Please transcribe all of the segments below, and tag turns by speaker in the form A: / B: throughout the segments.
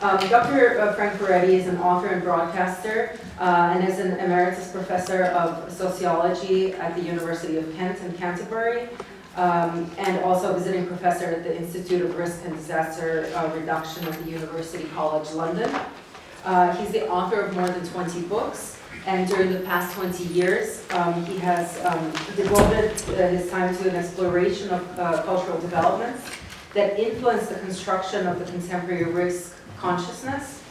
A: Dr. Frank Furedi is an author and broadcaster and is an emeritus professor of sociology at the University of Kent and Canterbury, and also a visiting professor at the Institute of Risk and Disaster Reduction at the University College London. He's the author of more than 20 books, and during the past 20 years, he has devoted his time to an exploration of cultural developments that influence the construction of the contemporary risk consciousness.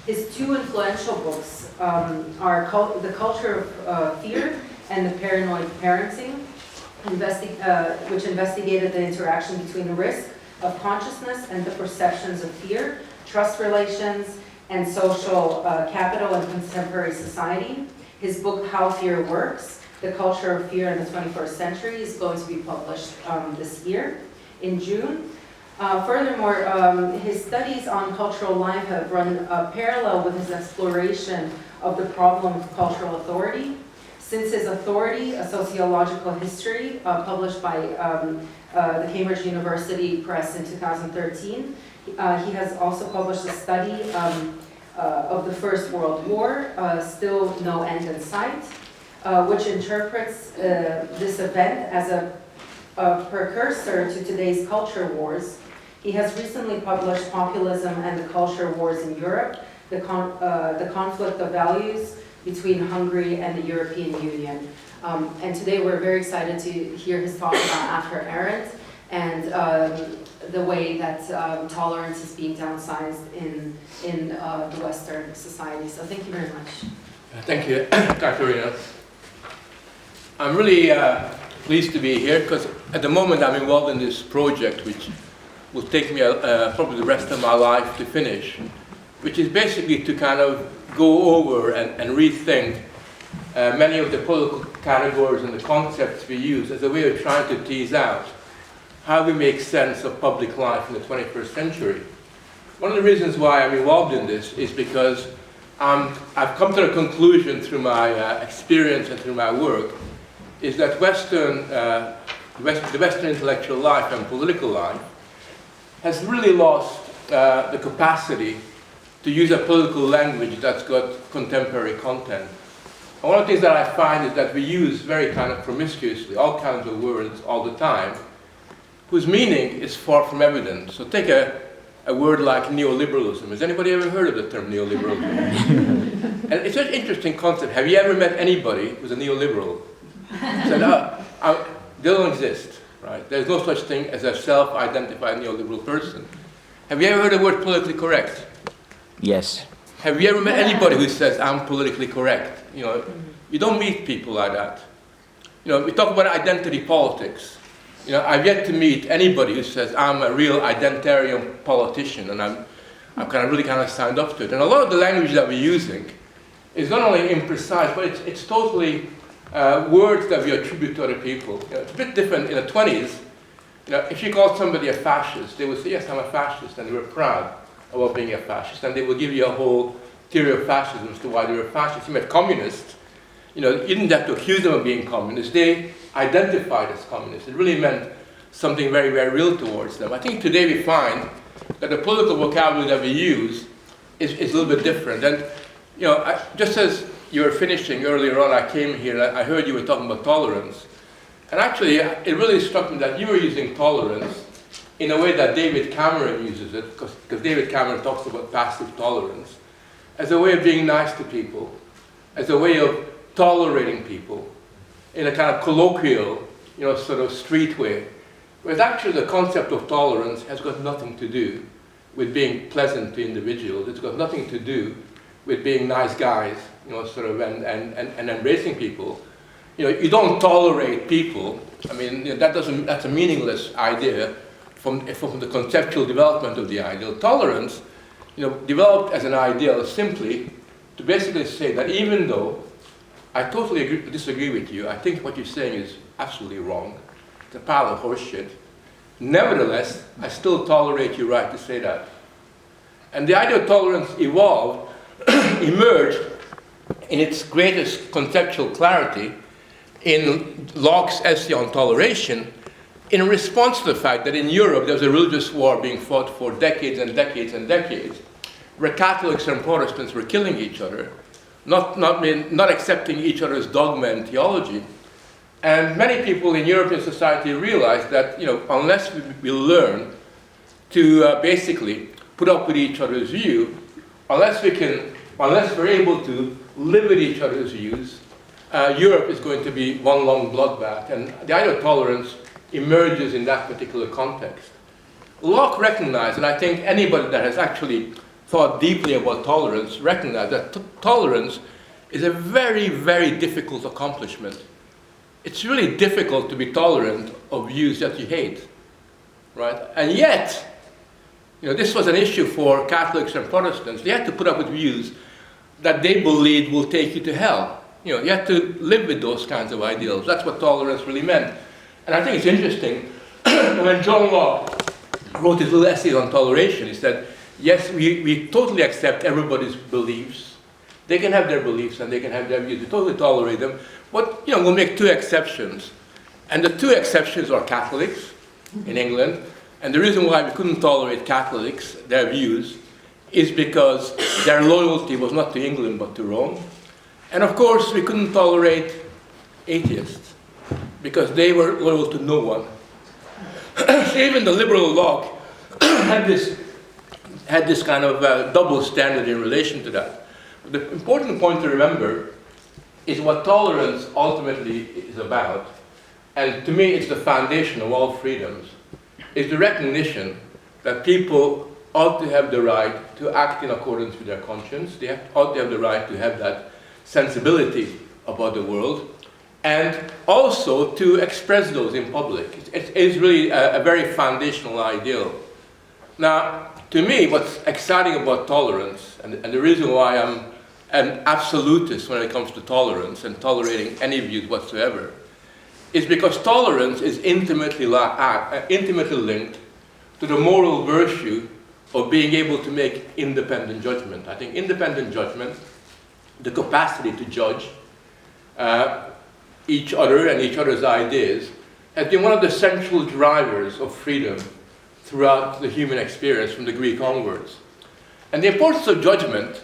A: His two influential books are The Culture of Fear and The Paranoid Parenting, which investigated the interaction between the risk of consciousness and the perceptions of fear, trust relations, and social capital in contemporary society. His book, How Fear Works, The Culture of Fear in the 21st Century, is going to be published this year in June. Furthermore, his studies on cultural life have run parallel with his exploration of the problem of cultural authority. Since his Authority, A Sociological History, published by the Cambridge University Press in 2013, he has also published a study of the First World War, Still No End in Sight, which interprets this event as a precursor to today's culture wars. He has recently published Populism and the Culture Wars in Europe, the conflict of values between Hungary and the European Union. And today we're very excited to hear his talk about after Arendt and the way that tolerance is being downsized in the Western society. So thank you very much.
B: Thank you, Katerina. I'm really pleased to be here because at the moment I'm involved in this project which will take me probably the rest of my life to finish, which is basically to kind of go over and rethink many of the political categories and the concepts we use as a way of trying to tease out how we make sense of public life in the 21st century. One of the reasons why I'm involved in this is because I've come to a conclusion through my experience and through my work is that the Western intellectual life and political life has really lost the capacity to use a political language that's got contemporary content. And one of the things that I find is that we use very kind of promiscuously all kinds of words all the time, whose meaning is far from evident. So take a word like neoliberalism. Has anybody ever heard of the term neoliberalism? And it's an interesting concept. Have you ever met anybody who's a neoliberal? Said, they don't exist, right? There's no such thing as a self-identified neoliberal person. Have you ever heard the word politically correct?
C: Yes.
B: Have you ever met anybody who says, I'm politically correct? You know, you don't meet people like that. You know, we talk about identity politics. You know, I've yet to meet anybody who says, I'm a real identitarian politician, and I'm really kind of signed up to it. And a lot of the language that we're using is not only imprecise, but it's totally words that we attribute to other people. You know, it's a bit different in the 20s. You know, if you called somebody a fascist, they would say, yes, I'm a fascist, and they were proud about being a fascist, and they will give you a whole theory of fascism as to why they were fascists. You met communists, you know, you didn't have to accuse them of being communists. They identified as communists. It really meant something very, very real towards them. I think today we find that the political vocabulary that we use is a little bit different. And, you know, just as you were finishing earlier on, I came here and I heard you were talking about tolerance. And actually, it really struck me that you were using tolerance in a way that David Cameron uses it, because David Cameron talks about passive tolerance, as a way of being nice to people, as a way of tolerating people in a kind of colloquial, you know, sort of street way. Whereas actually the concept of tolerance has got nothing to do with being pleasant to individuals. It's got nothing to do with being nice guys, you know, sort of, and embracing people. You know, you don't tolerate people. I mean, you know, that's a meaningless idea from the conceptual development of the ideal. Tolerance, you know, developed as an ideal simply to basically say that even though I totally disagree with you, I think what you're saying is absolutely wrong, it's a pile of horseshit, nevertheless, I still tolerate your right to say that. And the idea of tolerance evolved, emerged in its greatest conceptual clarity in Locke's essay on toleration, in response to the fact that in Europe there was a religious war being fought for decades and decades and decades. where Catholics and Protestants were killing each other, not accepting each other's dogma and theology. And many people in European society realized that, unless we learn to basically put up with each other's view, unless we're able to live with each other's views, Europe is going to be one long bloodbath. And the idea of tolerance emerges in that particular context. Locke recognized, and I think anybody that has actually thought deeply about tolerance recognized that tolerance is a very, very difficult accomplishment. It's really difficult to be tolerant of views that you hate, right? And yet, this was an issue for Catholics and Protestants. They had to put up with views that they believed will take you to hell. You had to live with those kinds of ideals. That's what tolerance really meant. And I think it's interesting, when John Locke wrote his little essay on toleration, he said, yes, we totally accept everybody's beliefs. They can have their beliefs and they can have their views. We totally tolerate them. But, we'll make two exceptions. And the two exceptions are Catholics in England. And the reason why we couldn't tolerate Catholics, their views, is because their loyalty was not to England but to Rome. And of course, we couldn't tolerate atheists because they were loyal to no one. So even the liberal Locke had this kind of double standard in relation to that. But the important point to remember is what tolerance ultimately is about, and to me it's the foundation of all freedoms, is the recognition that people ought to have the right to act in accordance with their conscience. They ought to have the right to have that sensibility about the world, and also to express those in public. It is really a very foundational ideal. Now, to me, what's exciting about tolerance, and the reason why I'm an absolutist when it comes to tolerance and tolerating any views whatsoever, is because tolerance is intimately linked to the moral virtue of being able to make independent judgment. I think independent judgment, the capacity to judge each other and each other's ideas, has been one of the central drivers of freedom throughout the human experience from the Greek onwards. And the importance of judgment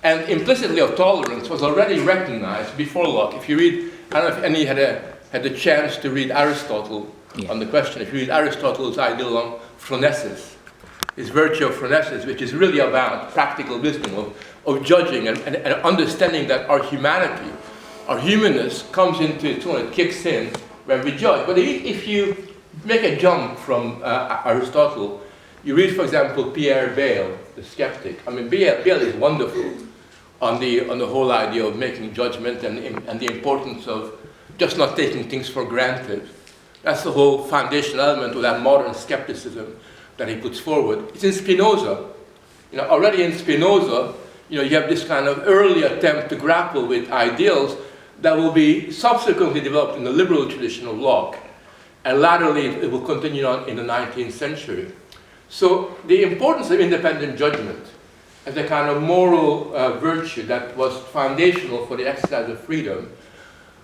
B: and implicitly of tolerance was already recognized before Locke. If you read, I don't know if any had the chance to read Aristotle on the question. If you read Aristotle's ideal on phronesis, his virtue of phronesis, which is really about practical wisdom of judging and understanding that our humanity, our humanness comes into its own, it kicks in when we judge. But if you make a jump from Aristotle, you read, for example, Pierre Bayle, the skeptic. I mean, Bayle is wonderful on the whole idea of making judgment and the importance of just not taking things for granted. That's the whole foundational element of that modern skepticism that he puts forward. It's in Spinoza. Already in Spinoza, you have this kind of early attempt to grapple with ideals that will be subsequently developed in the liberal tradition of Locke. And latterly, it will continue on in the 19th century. So the importance of independent judgment as a kind of moral virtue that was foundational for the exercise of freedom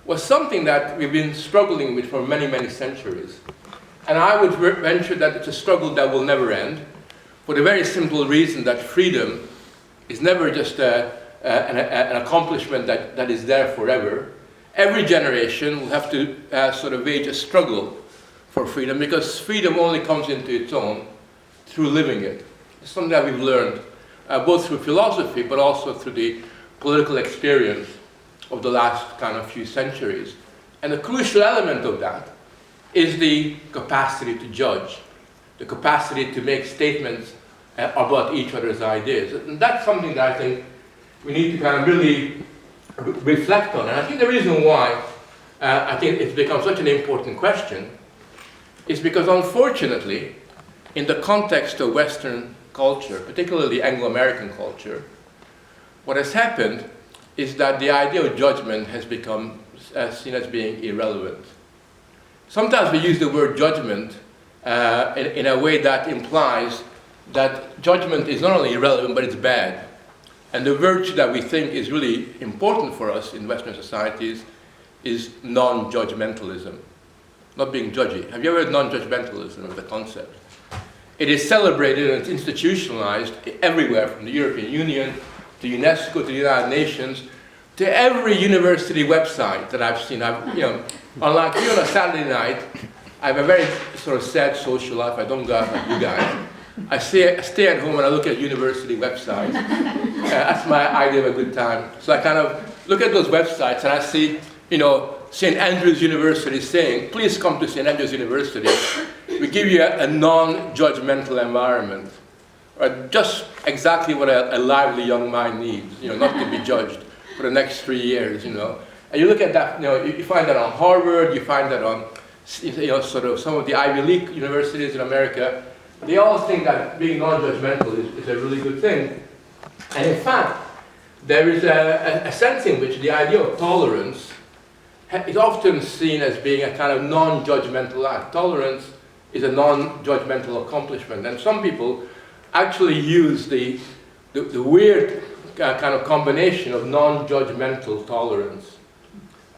B: was something that we've been struggling with for many, many centuries. And I would venture that it's a struggle that will never end, for the very simple reason that freedom is never just an accomplishment that is there forever. Every generation will have to sort of wage a struggle for freedom, because freedom only comes into its own through living it. It's something that we've learned both through philosophy but also through the political experience of the last kind of few centuries. And the crucial element of that is the capacity to judge, the capacity to make statements about each other's ideas. And that's something that I think we need to kind of really reflect on. And I think the reason why I think it's become such an important question is because, unfortunately, in the context of Western culture, particularly Anglo-American culture, what has happened is that the idea of judgment has become seen as being irrelevant. Sometimes we use the word judgment in a way that implies that judgment is not only irrelevant, but it's bad. And the virtue that we think is really important for us in Western societies is non-judgmentalism, not being judgy. Have you ever heard non-judgmentalism as a concept? It is celebrated and it's institutionalized everywhere, from the European Union to UNESCO to the United Nations to every university website that I've seen. Unlike you on a Saturday night, I have a very sort of sad social life. I don't go out like you guys. I stay at home and I look at university websites. That's my idea of a good time. So I kind of look at those websites and I see, St. Andrews University saying, please come to St. Andrews University. We give you a non-judgmental environment. Or just exactly what a lively young mind needs, not to be judged for the next 3 years, And you look at that, you find that on Harvard, you find that on, sort of some of the Ivy League universities in America. They all think that being non-judgmental is a really good thing. And in fact, there is a sense in which the idea of tolerance is often seen as being a kind of non-judgmental act. Tolerance is a non-judgmental accomplishment. And some people actually use the weird kind of combination of non-judgmental tolerance.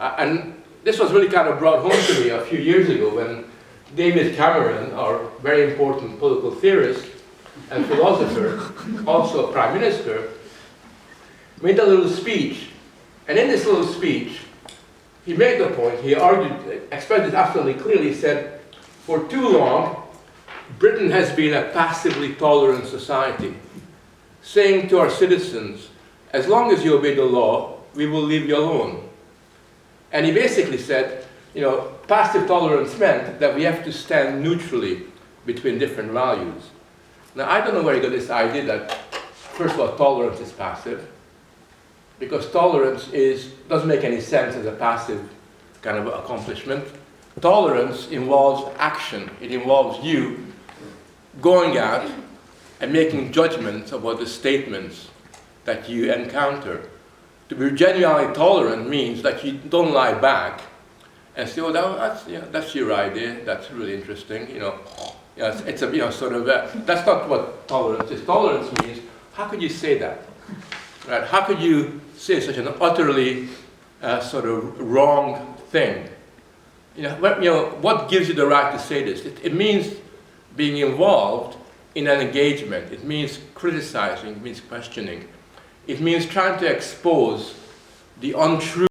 B: And this was really kind of brought home to me a few years ago when David Cameron, our very important political theorist and philosopher, also a prime minister, made a little speech. And in this little speech, he made the point, he argued, expressed it absolutely clearly, he said, for too long, Britain has been a passively tolerant society, saying to our citizens, as long as you obey the law, we will leave you alone. And he basically said, passive tolerance meant that we have to stand neutrally between different values. Now, I don't know where he got this idea that, first of all, tolerance is passive, because tolerance doesn't make any sense as a passive kind of accomplishment. Tolerance involves action. It involves you going out and making judgments about the statements that you encounter. To be genuinely tolerant means that you don't lie back and say, "Oh, that's your idea. That's really interesting." It's a sort of that's not what tolerance is. Tolerance means, how could you say that? Right? How could you say such an utterly sort of wrong thing? What gives you the right to say this? It means being involved in an engagement. It means criticizing. It means questioning. It means trying to expose the untrue